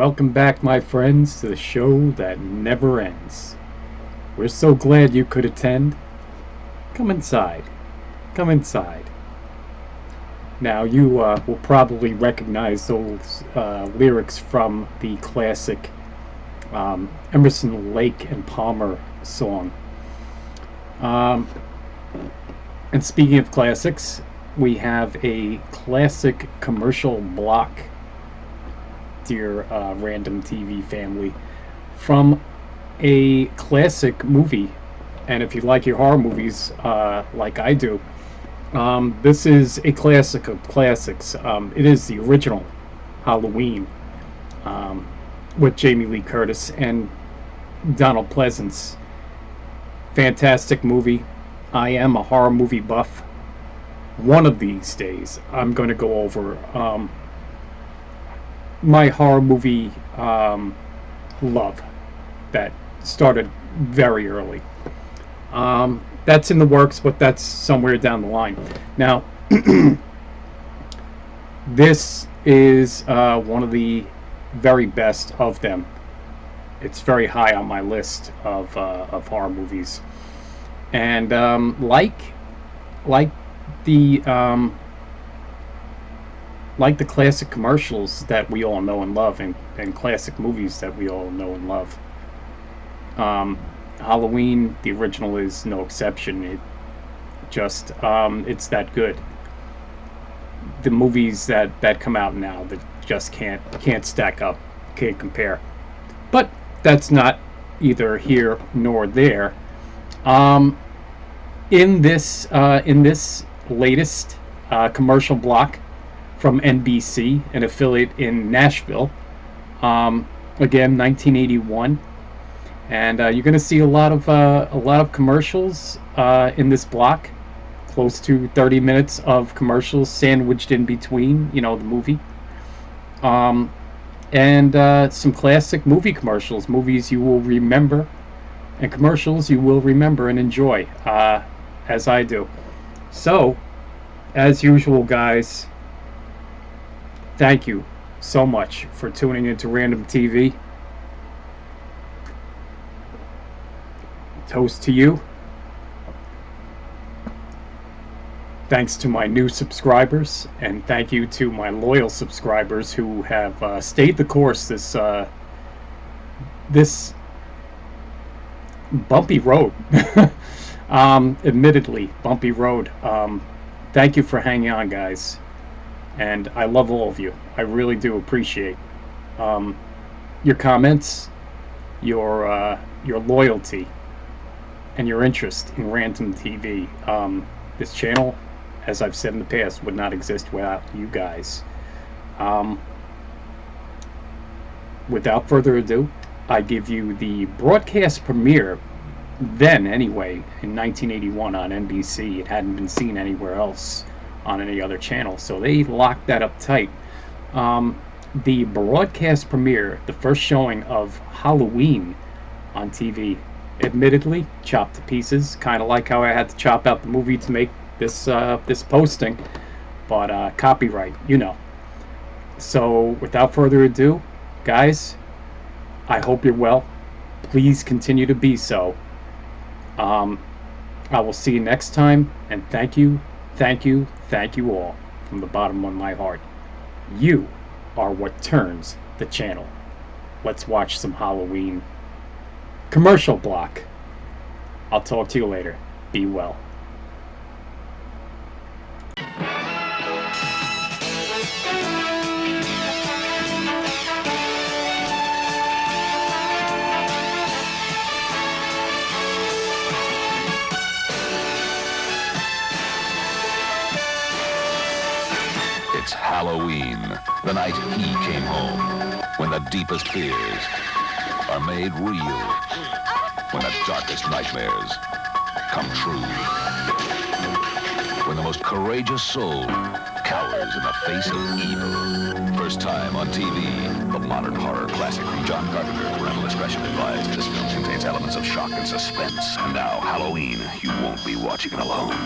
Welcome back, my friends, to the show that never ends. We're so glad you could attend. Come inside. Come inside. Now, you will probably recognize those lyrics from the classic Emerson, Lake and Palmer song. And speaking of classics, we have a classic commercial block, dear Random TV family, from a classic movie. And if you like your horror movies like I do, this is a classic of classics. It is the original Halloween with Jamie Lee Curtis and Donald Pleasance. Fantastic movie. I am a horror movie buff. One of these days, I'm going to go over my horror movie love that started very early. That's in the works, but that's somewhere down the line. Now, this is one of the very best of them. It's very high on my list of horror movies, and like the classic commercials that we all know and love, and classic movies that we all know and love. Halloween, the original, is no exception. It just it's that good. The movies that come out now that just can't stack up, can't compare. But that's not either here nor there. In this latest commercial block from NBC, an affiliate in Nashville, again 1981, and you're going to see a lot of commercials in this block, close to 30 minutes of commercials sandwiched in between, the movie, and some classic movie commercials, movies you will remember, and commercials you will remember and enjoy, as I do. So, as usual, guys, thank you so much for tuning into Random TV. Toast to you. Thanks to my new subscribers, and thank you to my loyal subscribers who have stayed the course this bumpy road. Admittedly, bumpy road. Thank you for hanging on, guys. And I love all of you. I really do appreciate your comments, your loyalty, and your interest in Random TV. This channel, as I've said in the past, would not exist without you guys. Without further ado, I give you the broadcast premiere, then anyway, in 1981 on NBC. It hadn't been seen anywhere else on any other channel, so they locked that up tight. The broadcast premiere, the first showing of Halloween on TV, admittedly chopped to pieces, kind of like how I had to chop out the movie to make this posting, but copyright, So without further ado, guys, I hope you're well. Please continue to be so. I will see you next time, and thank you all from the bottom of my heart. You are what turns the channel. Let's watch some Halloween commercial block. I'll talk to you later. Be well. It's Halloween, the night he came home, when the deepest fears are made real, when the darkest nightmares come true, when the most courageous soul cowers in the face of evil. First time on TV, the modern horror classic from John Carpenter. Parental discretion advised. This film contains elements of shock and suspense. And now, Halloween, you won't be watching it alone.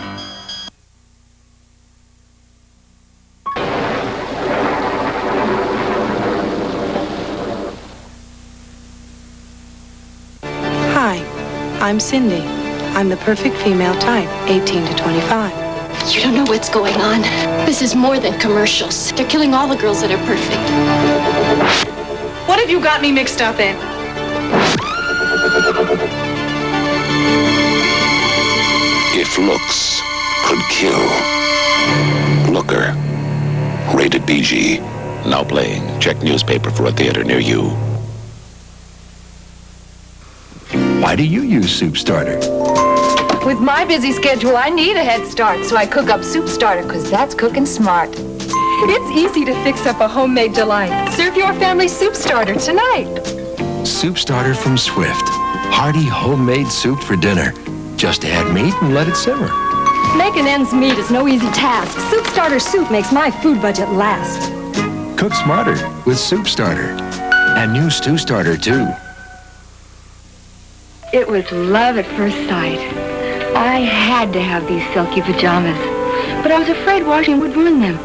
Hi, I'm Cindy. I'm the perfect female type, 18 to 25. You don't know what's going on. This is more than commercials. They're killing all the girls that are perfect. What have you got me mixed up in? If looks could kill. Looker. Rated PG. Now playing. Check newspaper for a theater near you. Why do you use Soup Starter? With my busy schedule, I need a head start, so I cook up Soup Starter, because that's cooking smart. It's easy to fix up a homemade delight. Serve your family Soup Starter tonight. Soup Starter from Swift. Hearty homemade soup for dinner. Just add meat and let it simmer. Making ends meet is no easy task. Soup Starter soup makes my food budget last. Cook smarter with Soup Starter. And new Stew Starter, too. It was love at first sight. I had to have these silky pajamas, but I was afraid washing would ruin them.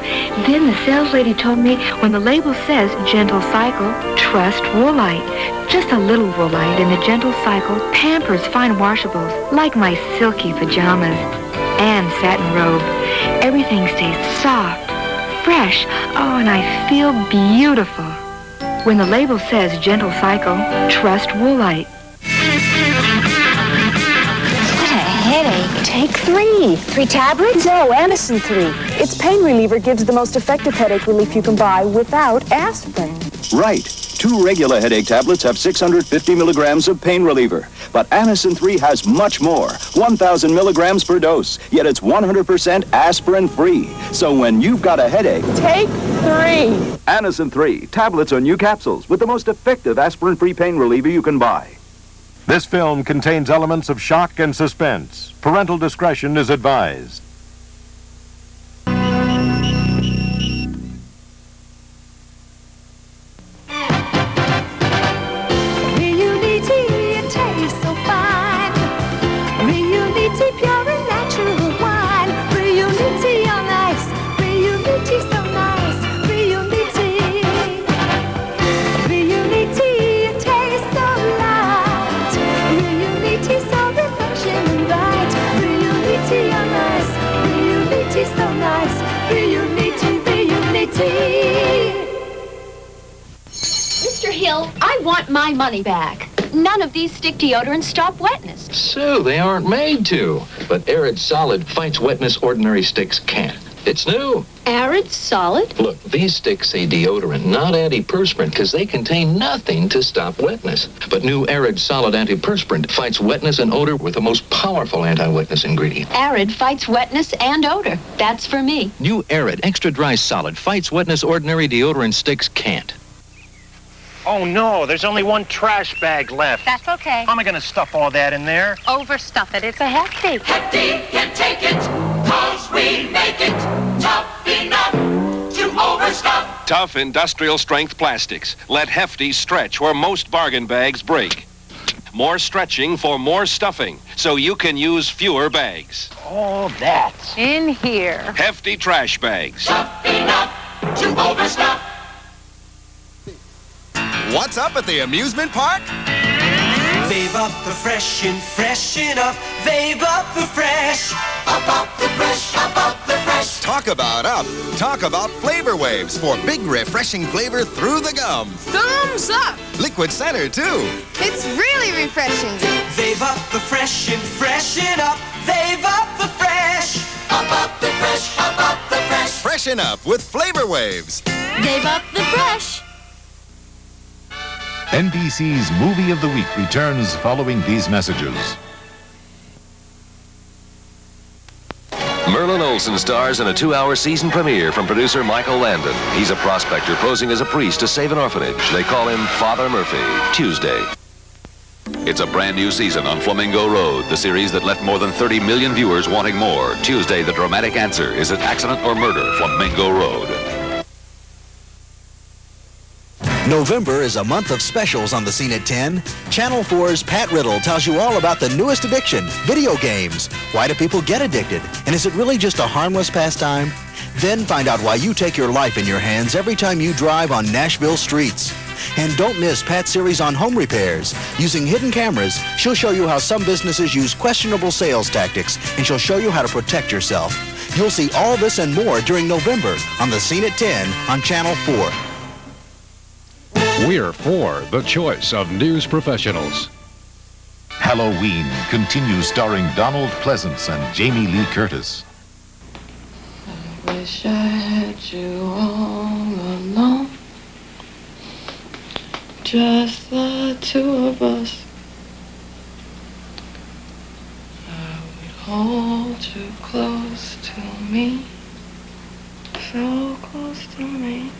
Then the sales lady told me when the label says Gentle Cycle, trust Woolite. Just a little Woolite in the Gentle Cycle pampers fine washables like my silky pajamas and satin robe. Everything stays soft, fresh, oh, and I feel beautiful. When the label says Gentle Cycle, trust Woolite. Headache. Take 3. 3 tablets? No, Anacin 3. Its pain reliever gives the most effective headache relief you can buy without aspirin. Right. 2 regular headache tablets have 650 milligrams of pain reliever. But Anacin 3 has much more, 1,000 milligrams per dose. Yet it's 100% aspirin-free. So when you've got a headache, Take 3. Anacin 3. Tablets or new capsules with the most effective aspirin-free pain reliever you can buy. This film contains elements of shock and suspense. Parental discretion is advised. Mr. Hill, I want my money back. None of these stick deodorants stop wetness. Sue, they aren't made to. But Arid Solid Fights Wetness Ordinary Sticks can. It's new. Arid Solid? Look, these sticks say deodorant, not antiperspirant, because they contain nothing to stop wetness. But new Arid Solid Antiperspirant fights wetness and odor with the most powerful anti-wetness ingredient. Arid fights wetness and odor. That's for me. New Arid Extra Dry Solid Fights Wetness Ordinary Deodorant Sticks can't. Oh, no, there's only 1 trash bag left. That's okay. How am I going to stuff all that in there? Overstuff it. It's a hefty. Hefty can take it, 'cause we make it tough enough to overstuff. Tough industrial strength plastics. Let Hefty stretch where most bargain bags break. More stretching for more stuffing, so you can use fewer bags. Oh, that. In here. Hefty trash bags. Tough enough to overstuff. What's up at the amusement park? They've up the fresh and freshen up. They've up the fresh. Up the fresh, up the fresh. Talk about up. Talk about flavor waves for big refreshing flavor through the gum. Thumbs up. Liquid center too. It's really refreshing. They've up the fresh and freshen up. They've up the fresh. Up the fresh, up the fresh. Freshen up with flavor waves. They've up the fresh. NBC's Movie of the Week returns following these messages. Merlin Olsen stars in a 2-hour season premiere from producer Michael Landon. He's a prospector posing as a priest to save an orphanage. They call him Father Murphy. Tuesday. It's a brand new season on Flamingo Road, the series that left more than 30 million viewers wanting more. Tuesday, the dramatic answer. Is it accident or murder? Flamingo Road. November is a month of specials on the scene at 10. Channel 4's Pat Riddle tells you all about the newest addiction, video games. Why do people get addicted? And is it really just a harmless pastime? Then find out why you take your life in your hands every time you drive on Nashville streets. And don't miss Pat's series on home repairs. Using hidden cameras, she'll show you how some businesses use questionable sales tactics, and she'll show you how to protect yourself. You'll see all this and more during November on The Scene at 10 on Channel 4. We're for the choice of news professionals. Halloween continues starring Donald Pleasance and Jamie Lee Curtis. Wish I had you all alone. Just the two of us. I would hold you close to me. So close to me.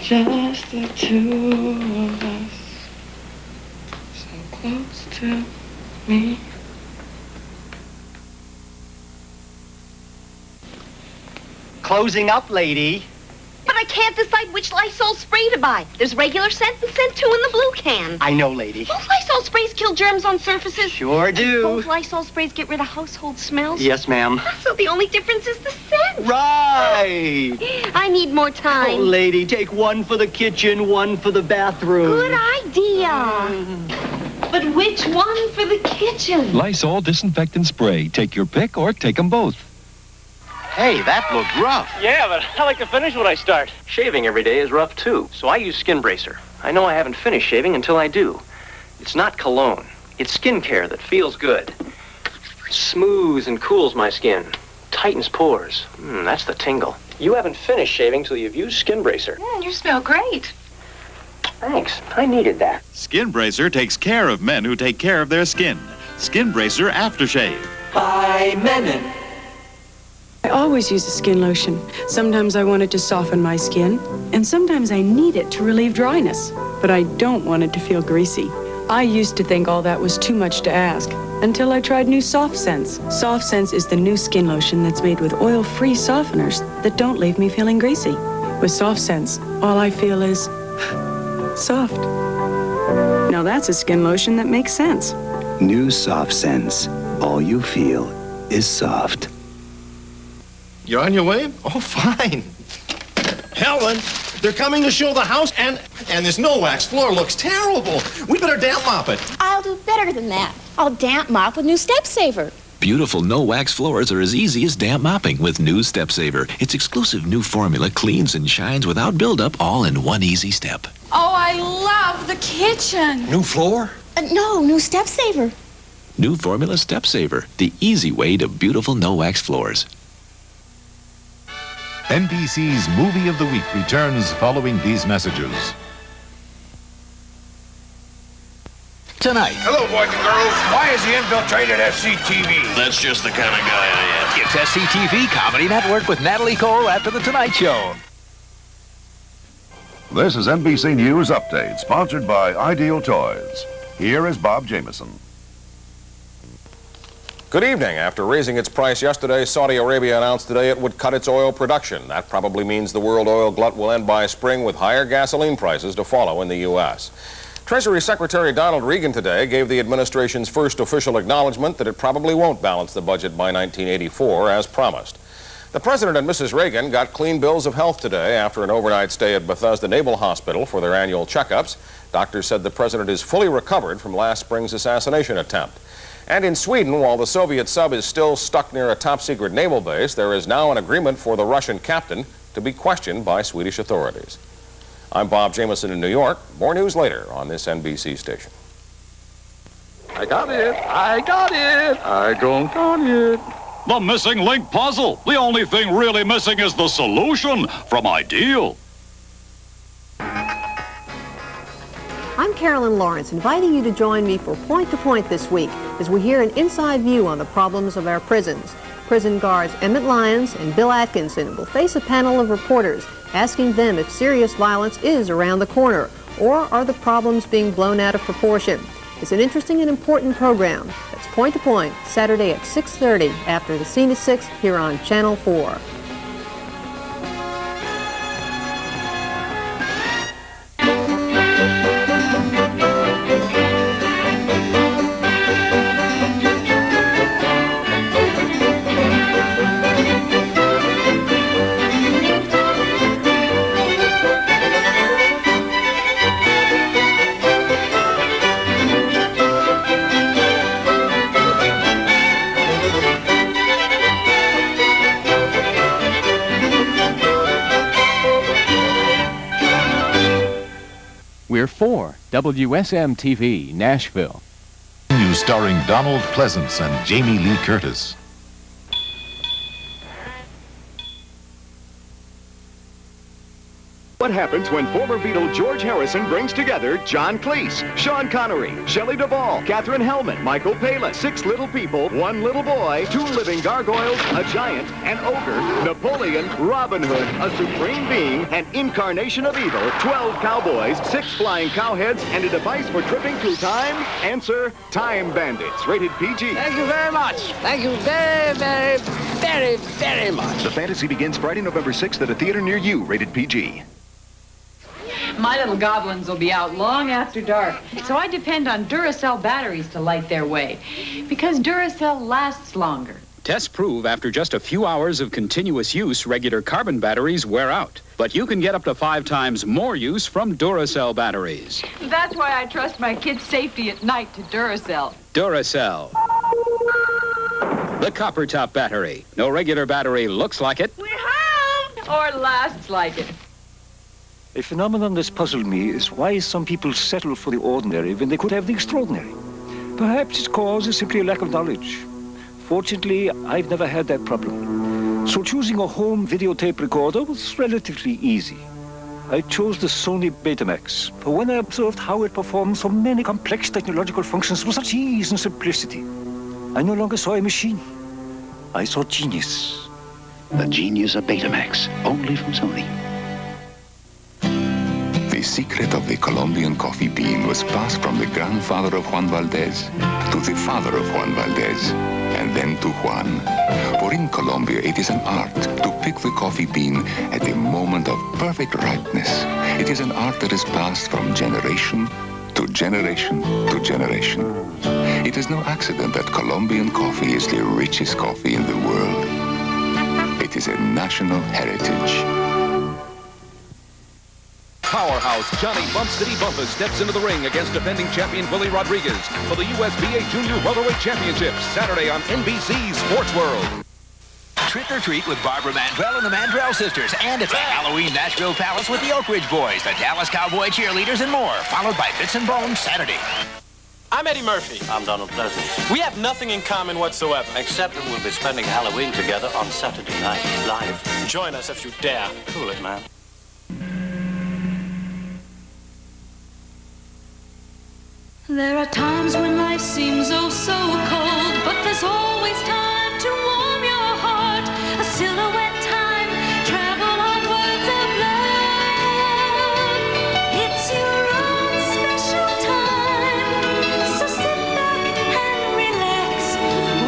Just the two of us. So close to me. Closing up, lady. But I can't decide which Lysol spray to buy. There's regular scent and scent 2 in the blue can. I know, lady. Both Lysol sprays kill germs on surfaces. Sure do. Both Lysol sprays get rid of household smells. Yes, ma'am. So the only difference is the scent. Right. I need more time. Oh, lady, take one for the kitchen, one for the bathroom. Good idea. But which one for the kitchen? Lysol disinfectant spray. Take your pick or take them both. Hey, that looked rough. Yeah, but I like to finish what I start. Shaving every day is rough, too, so I use Skin Bracer. I know I haven't finished shaving until I do. It's not cologne. It's skincare that feels good. Smooths and cools my skin. Tightens pores. That's the tingle. You haven't finished shaving till you've used Skin Bracer. You smell great. Thanks. I needed that. Skin Bracer takes care of men who take care of their skin. Skin Bracer Aftershave. By Menon. I always use a skin lotion. Sometimes I want it to soften my skin, and sometimes I need it to relieve dryness. But I don't want it to feel greasy. I used to think all that was too much to ask, until I tried new Soft Sense. Soft Sense is the new skin lotion that's made with oil-free softeners that don't leave me feeling greasy. With Soft Sense, all I feel is soft. Now that's a skin lotion that makes sense. New Soft Sense. All you feel is soft. You're on your way? Oh, fine. Helen, they're coming to show the house, and this no-wax floor looks terrible. We better damp mop it. I'll do better than that. I'll damp mop with new Step Saver. Beautiful no-wax floors are as easy as damp mopping with new Step Saver. Its exclusive new formula cleans and shines without buildup, all in one easy step. Oh, I love the kitchen. New floor? No, new Step Saver. New formula Step Saver, the easy way to beautiful no-wax floors. NBC's Movie of the Week returns following these messages. Tonight. Hello, boys and girls. Why is he infiltrated SCTV? That's just the kind of guy I am. It's SCTV Comedy Network with Natalie Cole after The Tonight Show. This is NBC News Update, sponsored by Ideal Toys. Here is Bob Jameson. Good evening. After raising its price yesterday, Saudi Arabia announced today it would cut its oil production. That probably means the world oil glut will end by spring with higher gasoline prices to follow in the U.S. Treasury Secretary Donald Regan today gave the administration's first official acknowledgement that it probably won't balance the budget by 1984 as promised. The President and Mrs. Reagan got clean bills of health today after an overnight stay at Bethesda Naval Hospital for their annual checkups. Doctors said the President is fully recovered from last spring's assassination attempt. And in Sweden, while the Soviet sub is still stuck near a top-secret naval base, there is now an agreement for the Russian captain to be questioned by Swedish authorities. I'm Bob Jameson in New York. More news later on this NBC station. I got it. I got it. I don't got it. The missing link puzzle. The only thing really missing is the solution from Ideal. I'm Carolyn Lawrence, inviting you to join me for Point to Point this week as we hear an inside view on the problems of our prisons. Prison guards Emmett Lyons and Bill Atkinson will face a panel of reporters asking them if serious violence is around the corner or are the problems being blown out of proportion. It's an interesting and important program. That's Point to Point, Saturday at 6:30 after The Scene at 6 here on Channel 4. for WSM-TV, Nashville. News starring Donald Pleasance and Jamie Lee Curtis. What happens when former Beatle George Harrison brings together John Cleese, Sean Connery, Shelley Duvall, Katherine Hellman, Michael Palin, 6 little people, 1 little boy, 2 living gargoyles, a giant, an ogre, Napoleon, Robin Hood, a supreme being, an incarnation of evil, 12 cowboys, 6 flying cowheads, and a device for tripping through time? Answer, Time Bandits, rated PG. Thank you very much. Thank you very, very, very, very much. The fantasy begins Friday, November 6th at a theater near you, rated PG. My little goblins will be out long after dark, so I depend on Duracell batteries to light their way, because Duracell lasts longer. Tests prove after just a few hours of continuous use, regular carbon batteries wear out. But you can get up to 5 times more use from Duracell batteries. That's why I trust my kids' safety at night to Duracell. Duracell. The copper top battery. No regular battery looks like it. We're home! Or lasts like it. A phenomenon that's puzzled me is why some people settle for the ordinary when they could have the extraordinary. Perhaps its cause is simply a lack of knowledge. Fortunately, I've never had that problem. So choosing a home videotape recorder was relatively easy. I chose the Sony Betamax, for when I observed how it performed so many complex technological functions with such ease and simplicity, I no longer saw a machine. I saw genius. The genius of Betamax, only from Sony. The secret of the Colombian coffee bean was passed from the grandfather of Juan Valdez to the father of Juan Valdez, and then to Juan. For in Colombia, it is an art to pick the coffee bean at the moment of perfect ripeness. It is an art that is passed from generation to generation to generation. It is no accident that Colombian coffee is the richest coffee in the world. It is a national heritage. Powerhouse Johnny Bump City Bumpus steps into the ring against defending champion Willie Rodriguez for the USBA Junior Welterweight Championship Saturday on NBC Sports World. Trick or treat with Barbara Mandrell and the Mandrell sisters, and it's a Halloween Nashville Palace with the Oak Ridge Boys, the Dallas Cowboy cheerleaders, and more, followed by Bits and Bones Saturday. I'm Eddie Murphy. I'm Donald Pleasance. We have nothing in common whatsoever. Except that we'll be spending Halloween together on Saturday night, live. Join us if you dare. Cool it, man. There are times when life seems oh so cold, but there's always time to warm your heart. A silhouette time, travel on words of love. It's your own special time, so sit back and relax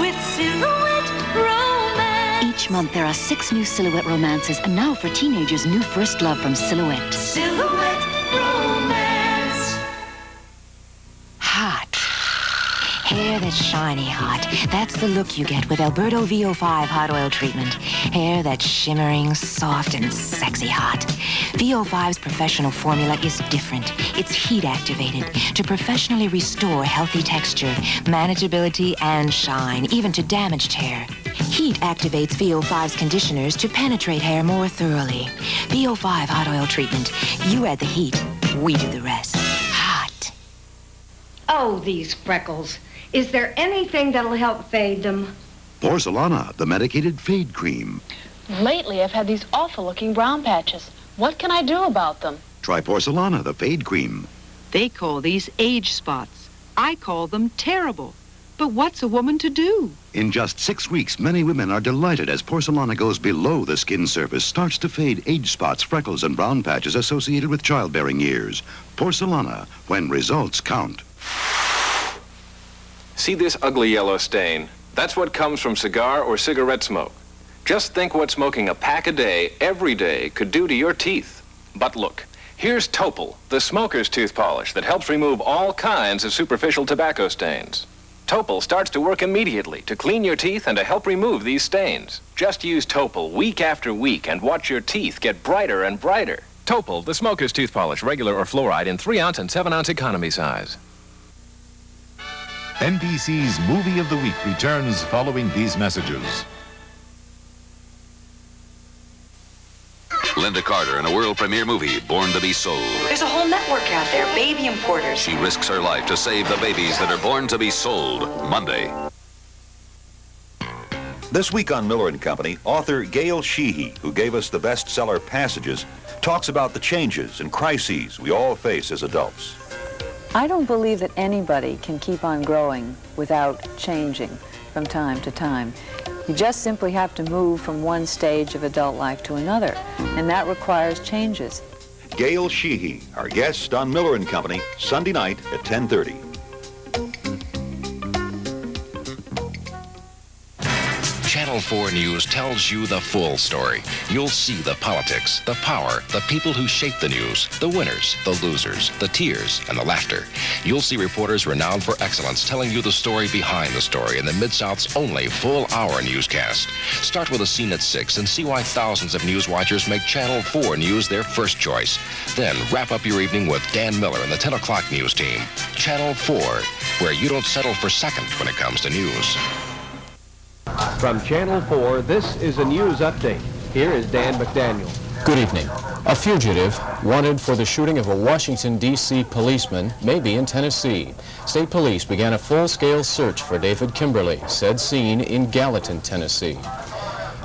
with Silhouette Romance. Each month there are 6 new Silhouette romances, and now for teenagers, new first love from Silhouette. Silhouette Romance. Hot. Hair that's shiny hot. That's the look you get with Alberto VO5 hot oil treatment. Hair that's shimmering, soft, and sexy hot. VO5's professional formula is different. It's heat activated to professionally restore healthy texture, manageability, and shine, even to damaged hair. Heat activates VO5's conditioners to penetrate hair more thoroughly. VO5 hot oil treatment. You add the heat, we do the rest. Oh, these freckles. Is there anything that'll help fade them? Porcelana, the medicated fade cream. Lately, I've had these awful-looking brown patches. What can I do about them? Try Porcelana, the fade cream. They call these age spots. I call them terrible. But what's a woman to do? In just 6 weeks, many women are delighted as Porcelana goes below the skin surface, starts to fade age spots, freckles, and brown patches associated with childbearing years. Porcelana, when results count. See this ugly yellow stain? That's what comes from cigar or cigarette smoke. Just think what smoking a pack a day, every day, could do to your teeth. But look, here's Topol, the smoker's tooth polish that helps remove all kinds of superficial tobacco stains. Topol starts to work immediately to clean your teeth and to help remove these stains. Just use Topol week after week and watch your teeth get brighter and brighter. Topol, the smoker's tooth polish, regular or fluoride in 3-ounce and 7-ounce economy size. NBC's Movie of the Week returns following these messages. Linda Carter in a world premiere movie, Born to be Sold. There's a whole network out there, baby importers. She risks her life to save the babies that are born to be sold. Monday. This week on Miller & Company, author Gail Sheehy, who gave us the bestseller Passages, talks about the changes and crises we all face as adults. I don't believe that anybody can keep on growing without changing from time to time. You just simply have to move from one stage of adult life to another, and that requires changes. Gail Sheehy, our guest on Miller & Company, Sunday night at 10:30. Channel 4 News tells you the full story. You'll see the politics, the power, the people who shape the news, the winners, the losers, the tears, and the laughter. You'll see reporters renowned for excellence telling you the story behind the story in the Mid-South's only full-hour newscast. Start with a scene at 6 and see why thousands of news watchers make Channel 4 News their first choice. Then wrap up your evening with Dan Miller and the 10 o'clock news team. Channel 4, where you don't settle for second when it comes to news. From Channel 4, this is a news update. Here is Dan McDaniel. Good evening. A fugitive wanted for the shooting of a Washington, D.C. policeman may be in Tennessee. State police began a full-scale search for David Kimberly, said seen in Gallatin, Tennessee.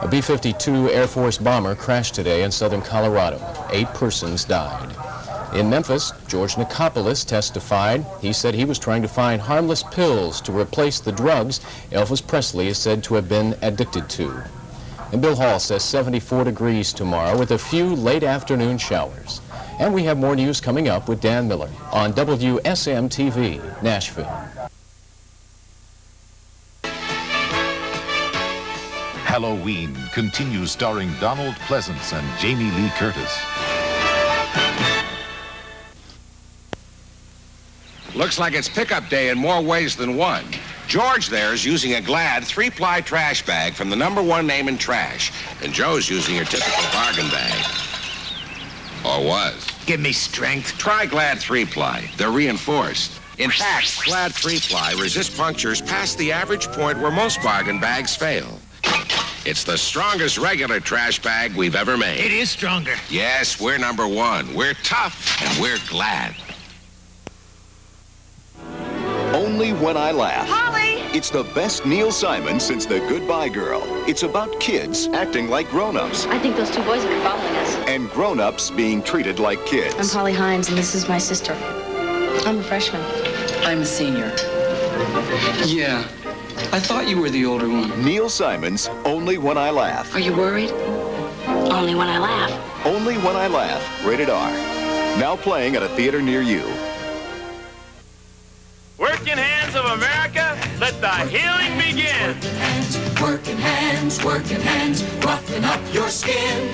A B-52 Air Force bomber crashed today in southern Colorado. 8 persons died. In Memphis, George Nicopolis testified. He said he was trying to find harmless pills to replace the drugs Elvis Presley is said to have been addicted to. And Bill Hall says 74 degrees tomorrow with a few late afternoon showers. And we have more news coming up with Dan Miller on WSM-TV, Nashville. Halloween continues starring Donald Pleasance and Jamie Lee Curtis. Looks like it's pickup day in more ways than one. George there is using a Glad 3-ply trash bag from the #1 name in trash. And Joe's using your typical bargain bag. Or was. Give me strength. Try Glad 3-ply. They're reinforced. In fact, Glad 3-ply resists punctures past the average point where most bargain bags fail. It's the strongest regular trash bag we've ever made. It is stronger. Yes, we're #1. We're tough, and we're Glad. Only When I Laugh. Holly! It's the best Neil Simon since The Goodbye Girl. It's about kids acting like grown-ups I think those 2 boys have been following us. and grown-ups being treated like kids. I'm Polly Hines, and this is my sister. I'm a freshman. I'm a senior. Yeah, I thought you were the older one. Neil Simon's Only When I Laugh. Are you worried? Only when I laugh. Only When I Laugh. Rated R. Now playing at a theater near you. Working hands of America, let the healing begin. Working hands, roughen up your skin.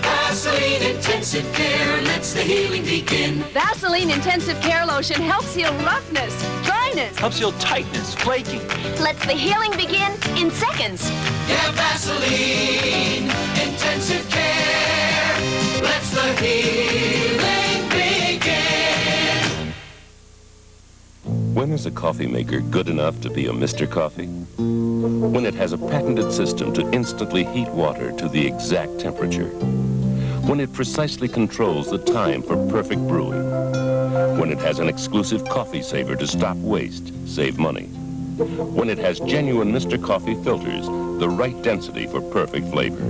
Vaseline Intensive Care lets the healing begin. Vaseline Intensive Care Lotion helps heal roughness, dryness. Helps heal tightness, flaking. Lets the healing begin in seconds. Yeah, Vaseline Intensive Care lets the healing begin. When is a coffee maker good enough to be a Mr. Coffee? When it has a patented system to instantly heat water to the exact temperature. When it precisely controls the time for perfect brewing. When it has an exclusive coffee saver to stop waste, save money. When it has genuine Mr. Coffee filters, the right density for perfect flavor.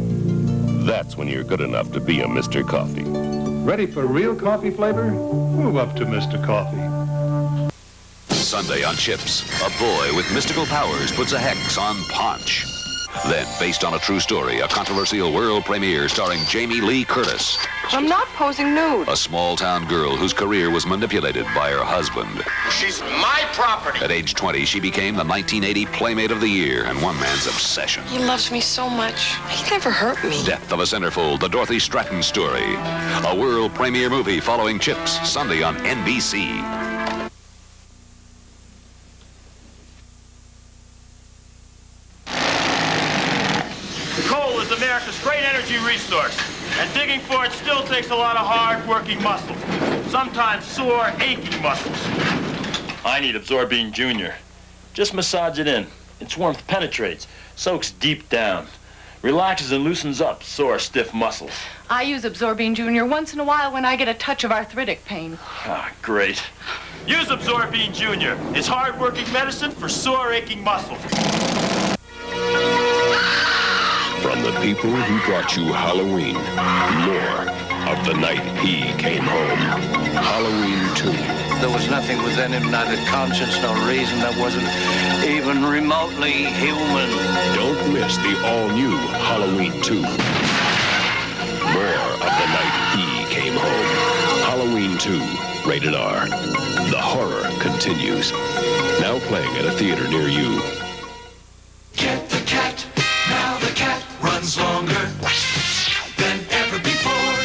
That's when you're good enough to be a Mr. Coffee. Ready for real coffee flavor? Move up to Mr. Coffee. Sunday on Chips, a boy with mystical powers puts a hex on Paunch. Then, based on a true story, a controversial world premiere starring Jamie Lee Curtis. I'm not posing nude. A small-town girl whose career was manipulated by her husband. She's my property. At age 20, she became the 1980 Playmate of the Year and one man's obsession. He loves me so much. He never hurt me. Death of a Centerfold, the Dorothy Stratton story. A world premiere movie following Chips, Sunday on NBC. Coal is America's great energy resource, and digging for it still takes a lot of hard-working muscles, sometimes sore, aching muscles. I need Absorbine Junior. Just massage it in. Its warmth penetrates, soaks deep down. Relaxes and loosens up sore, stiff muscles. I use Absorbine Junior once in a while when I get a touch of arthritic pain. Ah, great. Use Absorbine Junior. It's hard-working medicine for sore, aching muscles. From the people who brought you Halloween, more of the night he came home. Halloween 2. There was nothing within him, not a conscience, no reason that wasn't even remotely human. Don't miss the all-new Halloween 2. More of the night he came home. Halloween 2, rated R. The horror continues. Now playing at a theater near you. Get the cat. Now the cat runs longer than ever before.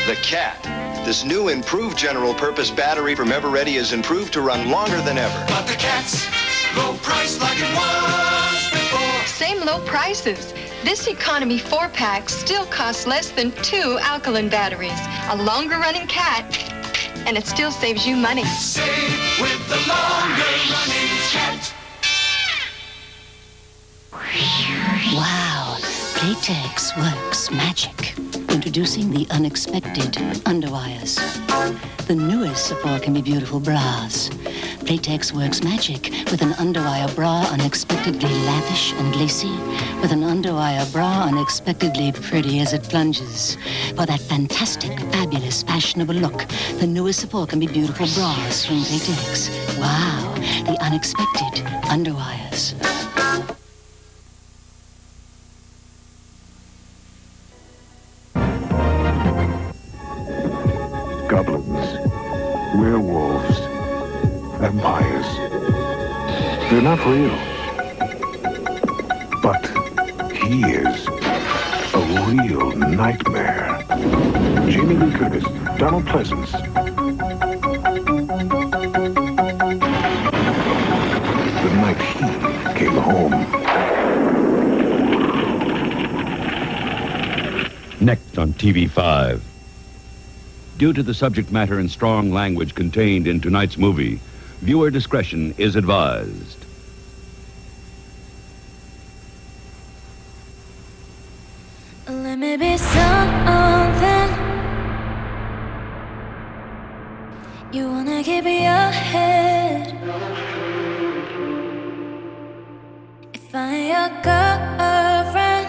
The Cat. This new improved general purpose battery from Everready is improved to run longer than ever. But the cat's low price like it was before. Same low prices. This economy 4-pack still costs less than 2 alkaline batteries. A longer running cat, and it still saves you money. Save with the longer running cat. Wow, Playtex works magic. Introducing the unexpected underwires. The newest support can be beautiful bras. Playtex works magic with an underwire bra unexpectedly lavish and lacy, with an underwire bra unexpectedly pretty as it plunges. For that fantastic, fabulous, fashionable look, the newest support can be beautiful bras from Playtex. Wow, the unexpected underwires. Goblins, werewolves, vampires. They're not real. But he is a real nightmare. Jamie Lee Curtis, Donald Pleasance. The night he came home. Next on TV5. Due to the subject matter and strong language contained in tonight's movie, viewer discretion is advised. Let me be something you wanna keep your head. If I ain't your girlfriend,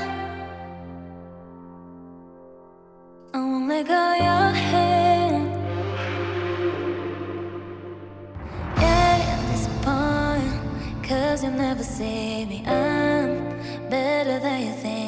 I won't let go your hand. Yeah, at this point, 'cause you'll never see me. I'm better than you think.